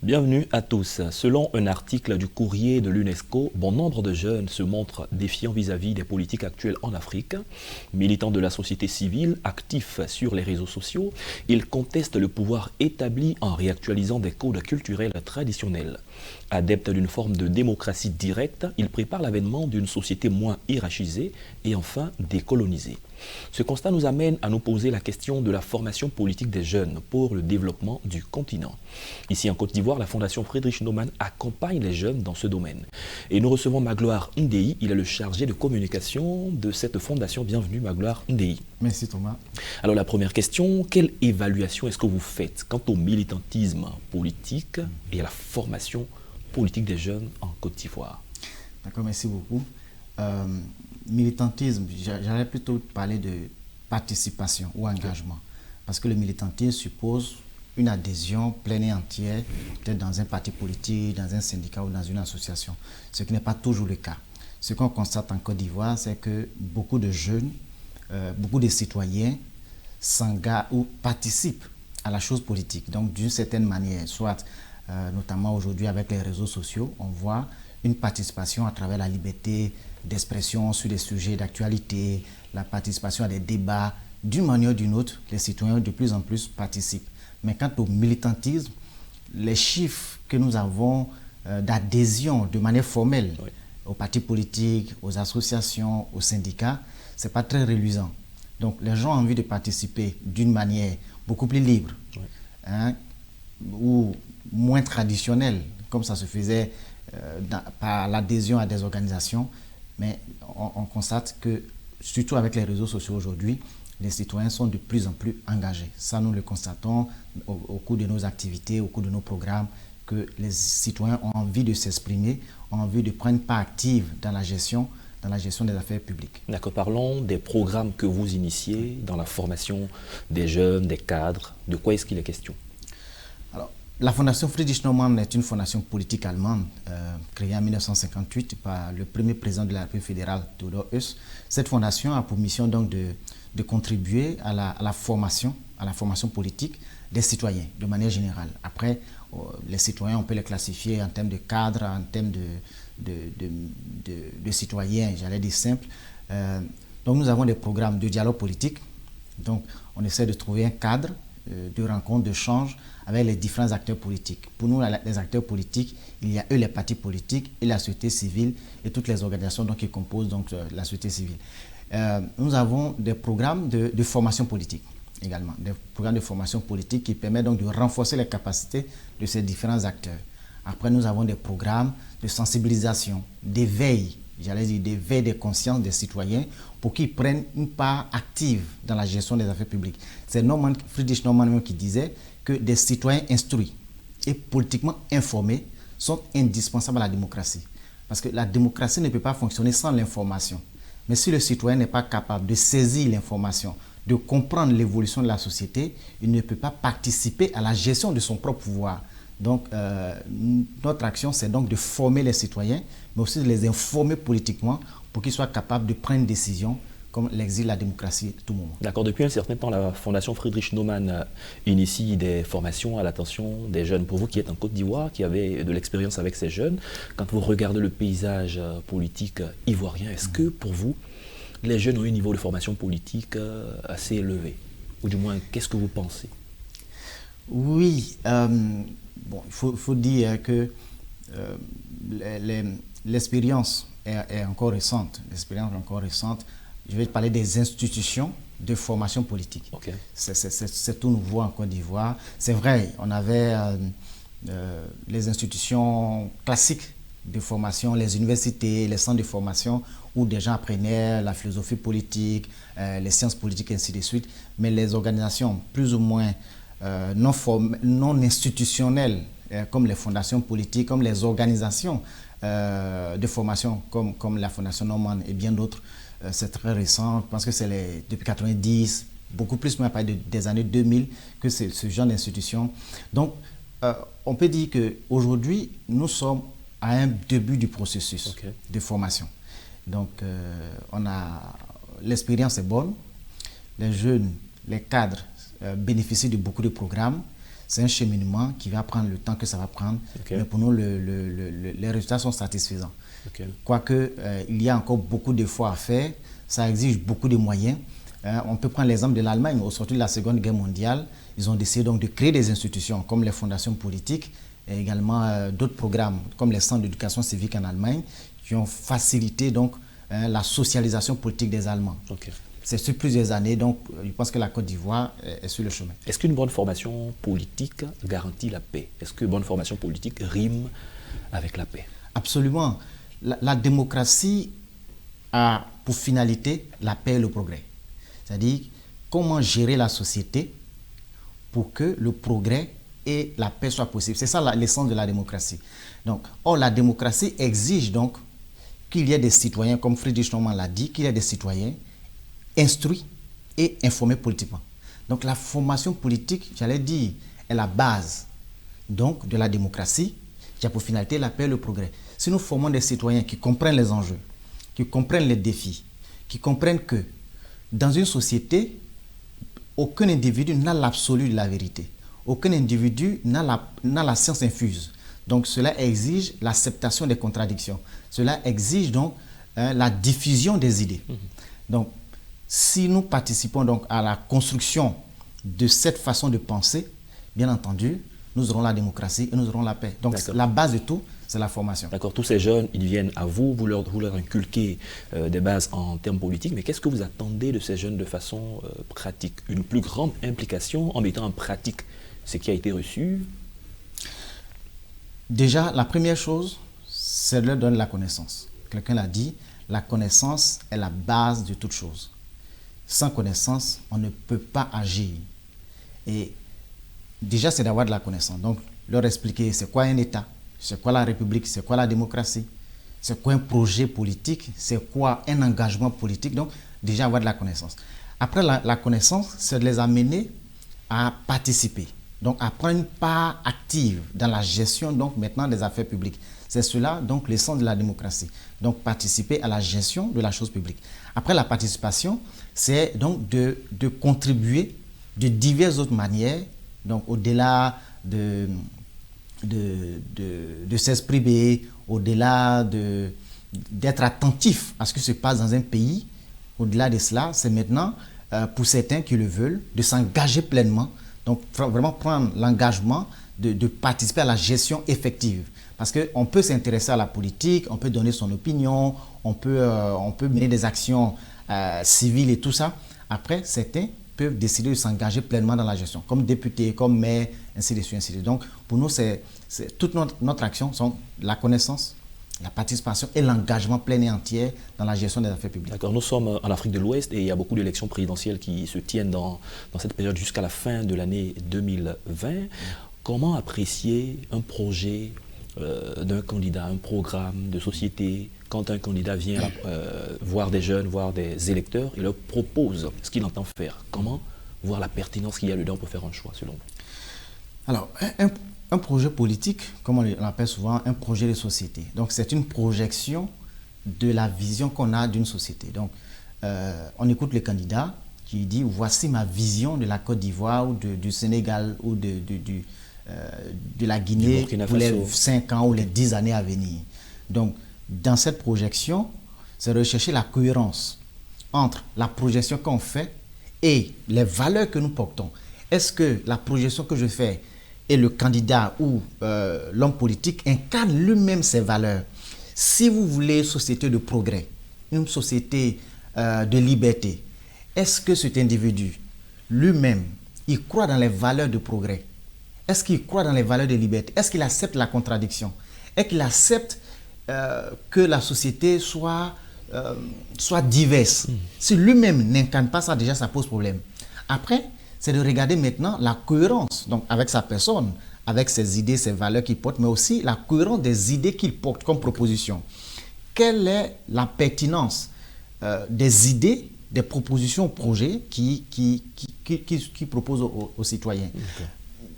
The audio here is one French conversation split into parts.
Bienvenue à tous. Selon un article du courrier de l'UNESCO, bon nombre de jeunes se montrent défiants vis-à-vis des politiques actuelles en Afrique. Militants de la société civile, actifs sur les réseaux sociaux, ils contestent le pouvoir établi en réactualisant des codes culturels traditionnels. Adeptes d'une forme de démocratie directe, ils préparent l'avènement d'une société moins hiérarchisée et enfin décolonisée. Ce constat nous amène à nous poser la question de la formation politique des jeunes pour le développement du continent. Ici en Côte d'Ivoire, la Fondation Friedrich Naumann accompagne les jeunes dans ce domaine. Et nous recevons Magloire Ndei, il est le chargé de communication de cette fondation. Bienvenue Magloire Ndei. Merci Thomas. Alors la première question, quelle évaluation est-ce que vous faites quant au militantisme politique et à la formation politique des jeunes en Côte d'Ivoire? D'accord, merci beaucoup. Militantisme, j'allais plutôt parler de participation ou engagement. Parce que le militantisme suppose une adhésion pleine et entière, peut-être dans un parti politique, dans un syndicat ou dans une association. Ce qui n'est pas toujours le cas. Ce qu'on constate en Côte d'Ivoire, c'est que beaucoup de jeunes, beaucoup de citoyens s'engagent ou participent à la chose politique. Donc d'une certaine manière, soit notamment aujourd'hui avec les réseaux sociaux, on voit une participation à travers la liberté d'expression sur des sujets d'actualité, la participation à des débats. D'une manière ou d'une autre, les citoyens de plus en plus participent. Mais quant au militantisme, les chiffres que nous avons d'adhésion de manière formelle aux partis politiques, aux associations, aux syndicats, ce n'est pas très reluisant. Donc les gens ont envie de participer d'une manière beaucoup plus libre, ou moins traditionnelle, comme ça se faisait par l'adhésion à des organisations. Mais on constate que, surtout avec les réseaux sociaux aujourd'hui, les citoyens sont de plus en plus engagés. Ça, nous le constatons au cours de nos activités, au cours de nos programmes, que les citoyens ont envie de s'exprimer, ont envie de prendre part active dans la gestion des affaires publiques. D'accord, parlons des programmes que vous initiez dans la formation des jeunes, des cadres. De quoi est-ce qu'il est question? Alors, la Fondation Friedrich Naumann est une fondation politique allemande créée en 1958 par le premier président de la République fédérale, Theodor Heuss. Cette fondation a pour mission donc de contribuer à la formation politique des citoyens de manière générale. Après, les citoyens, on peut les classifier en termes de cadre, en termes de citoyens, j'allais dire simples. Donc nous avons des programmes de dialogue politique. Donc on essaie de trouver un cadre de rencontre, d'échange avec les différents acteurs politiques. Pour nous, les acteurs politiques, il y a eux les partis politiques et la société civile et toutes les organisations qui composent la société civile. Nous avons des programmes de formation politique également, des programmes de formation politique qui permettent donc de renforcer les capacités de ces différents acteurs. Après, nous avons des programmes de sensibilisation, d'éveil, d'éveil des consciences des citoyens pour qu'ils prennent une part active dans la gestion des affaires publiques. C'est Friedrich Naumann qui disait que des citoyens instruits et politiquement informés sont indispensables à la démocratie. Parce que la démocratie ne peut pas fonctionner sans l'information. Mais si le citoyen n'est pas capable de saisir l'information, de comprendre l'évolution de la société, il ne peut pas participer à la gestion de son propre pouvoir. Donc, notre action, c'est donc de former les citoyens, mais aussi de les informer politiquement pour qu'ils soient capables de prendre une décision comme l'exige la démocratie à tout moment. D'accord. Depuis un certain temps, la Fondation Friedrich Naumann initie des formations à l'attention des jeunes. Pour vous qui êtes en Côte d'Ivoire, qui avez de l'expérience avec ces jeunes, quand vous regardez le paysage politique ivoirien, est-ce que pour vous, les jeunes ont un niveau de formation politique assez élevé? Ou du moins, qu'est-ce que vous pensez? Oui, bon, il faut dire que l'expérience est encore récente. L'expérience est encore récente. Je vais parler des institutions de formation politique. Okay. C'est tout nouveau en Côte d'Ivoire. C'est vrai, on avait les institutions classiques de formation, les universités, les centres de formation où des gens apprenaient la philosophie politique, les sciences politiques et ainsi de suite. Mais les organisations plus ou moins non institutionnelles, comme les fondations politiques, comme les organisations de formation, comme la Fondation Naumann et bien d'autres, c'est très récent. Je pense que c'est depuis 90, beaucoup plus même des années 2000 que c'est ce genre d'institution. Donc, on peut dire qu'aujourd'hui, nous sommes à un début du processus de formation. Donc, l'expérience est bonne. Les jeunes, les cadres bénéficient de beaucoup de programmes. c'est un cheminement qui va prendre le temps que ça va prendre. Okay. Mais pour nous, les résultats sont satisfaisants. Okay. Quoique, il y a encore beaucoup d'efforts à faire, ça exige beaucoup de moyens. On peut prendre l'exemple de l'Allemagne. Au sortir de la Seconde Guerre mondiale, ils ont décidé donc de créer des institutions comme les fondations politiques et également d'autres programmes comme les centres d'éducation civique en Allemagne qui ont facilité donc la socialisation politique des Allemands. Okay. C'est sur plusieurs années, donc je pense que la Côte d'Ivoire est sur le chemin. Est-ce qu'une bonne formation politique garantit la paix? Est-ce qu'une bonne formation politique rime avec la paix? Absolument. La démocratie a pour finalité la paix et le progrès. C'est-à-dire comment gérer la société pour que le progrès et la paix soient possibles. C'est ça l'essence de la démocratie. Donc, or, la démocratie exige donc qu'il y ait des citoyens, comme Friedrich Naumann l'a dit, qu'il y ait des citoyens instruits et informés politiquement. Donc, la formation politique, j'allais dire, est la base donc, de la démocratie qui a pour finalité la paix et le progrès. Si nous formons des citoyens qui comprennent les enjeux, qui comprennent les défis, qui comprennent que dans une société, aucun individu n'a l'absolu de la vérité. Aucun individu n'a la science infuse. Donc cela exige l'acceptation des contradictions. Cela exige donc la diffusion des idées. Donc si nous participons donc à la construction de cette façon de penser, bien entendu, nous aurons la démocratie et nous aurons la paix. Donc la base de tout, c'est la formation. D'accord, tous ces jeunes, ils viennent à vous, vous leur inculquez des bases en termes politiques, mais qu'est-ce que vous attendez de ces jeunes de façon pratique? Une plus grande implication en mettant en pratique ce qui a été reçu? Déjà, la première chose, c'est de leur donner la connaissance. Quelqu'un l'a dit, la connaissance est la base de toute chose. Sans connaissance, on ne peut pas agir. Et déjà, c'est d'avoir de la connaissance. Donc, leur expliquer c'est quoi un État, c'est quoi la République, c'est quoi la démocratie, c'est quoi un projet politique, c'est quoi un engagement politique. Donc, déjà avoir de la connaissance. Après, la connaissance, c'est de les amener à participer. Donc, à prendre une part active dans la gestion, donc, maintenant, des affaires publiques. C'est cela, donc, l'essence de la démocratie. Donc, participer à la gestion de la chose publique. Après, la participation, c'est donc de contribuer de diverses autres manières, donc, au-delà de s'exprimer, au-delà d'être attentif à ce qui se passe dans un pays. Au-delà de cela, c'est maintenant, pour certains qui le veulent, de s'engager pleinement. Donc, vraiment prendre l'engagement de participer à la gestion effective. Parce qu'on peut s'intéresser à la politique, on peut donner son opinion, on peut mener des actions civiles et tout ça. Après, certains peuvent décider de s'engager pleinement dans la gestion, comme député, comme maire, ainsi de suite, ainsi de suite. Donc, pour nous, toute notre action sont la connaissance, la participation et l'engagement plein et entier dans la gestion des affaires publiques. D'accord. Nous sommes en Afrique de l'Ouest et il y a beaucoup d'élections présidentielles qui se tiennent dans cette période jusqu'à la fin de l'année 2020. Comment apprécier un projet d'un candidat, un programme de société, quand un candidat vient voir des jeunes, voir des électeurs et leur propose ce qu'il entend faire? Comment voir la pertinence qu'il y a dedans pour faire un choix, selon vous? Alors, un projet politique, comme on l'appelle souvent, un projet de société. Donc, c'est une projection de la vision qu'on a d'une société. Donc, on écoute le candidat qui dit « Voici ma vision de la Côte d'Ivoire ou du Sénégal ou de la Guinée pour les 5 ans ou les 10 années à venir. » Donc, dans cette projection, c'est rechercher la cohérence entre la projection qu'on fait et les valeurs que nous portons. Est-ce que la projection que je fais et le candidat ou l'homme politique incarne lui-même ses valeurs? Si vous voulez une société de progrès, une société de liberté, est-ce que cet individu lui-même, il croit dans les valeurs de progrès? Est-ce qu'il croit dans les valeurs de liberté? Est-ce qu'il accepte la contradiction? Est-ce qu'il accepte que la société soit diverse? Si lui-même n'incarne pas ça, déjà ça pose problème. Après, c'est de regarder maintenant la cohérence, donc avec sa personne, avec ses idées, ses valeurs qu'il porte, mais aussi la cohérence des idées qu'il porte comme proposition. Quelle est la pertinence des idées, des propositions, projets qui proposent aux citoyens? Okay.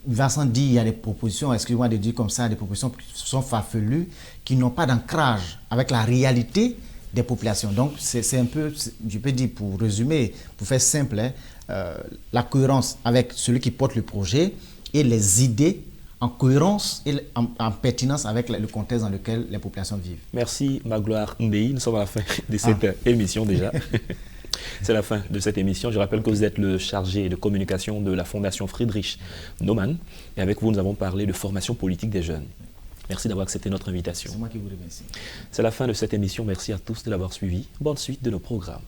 Vincent dit il y a des propositions, excusez-moi de dire comme ça, des propositions qui sont farfelues, qui n'ont pas d'ancrage avec la réalité des populations. Donc, c'est un peu, je peux dire pour résumer, pour faire simple, la cohérence avec celui qui porte le projet et les idées en cohérence et en pertinence avec le contexte dans lequel les populations vivent. Merci Magloire Ndei, nous sommes à la fin de cette émission déjà. C'est la fin de cette émission. Je rappelle que vous êtes le chargé de communication de la Fondation Friedrich Naumann. Et avec vous, nous avons parlé de formation politique des jeunes. Merci d'avoir accepté notre invitation. C'est moi qui vous remercie. C'est la fin de cette émission. Merci à tous de l'avoir suivi. Bonne suite de nos programmes.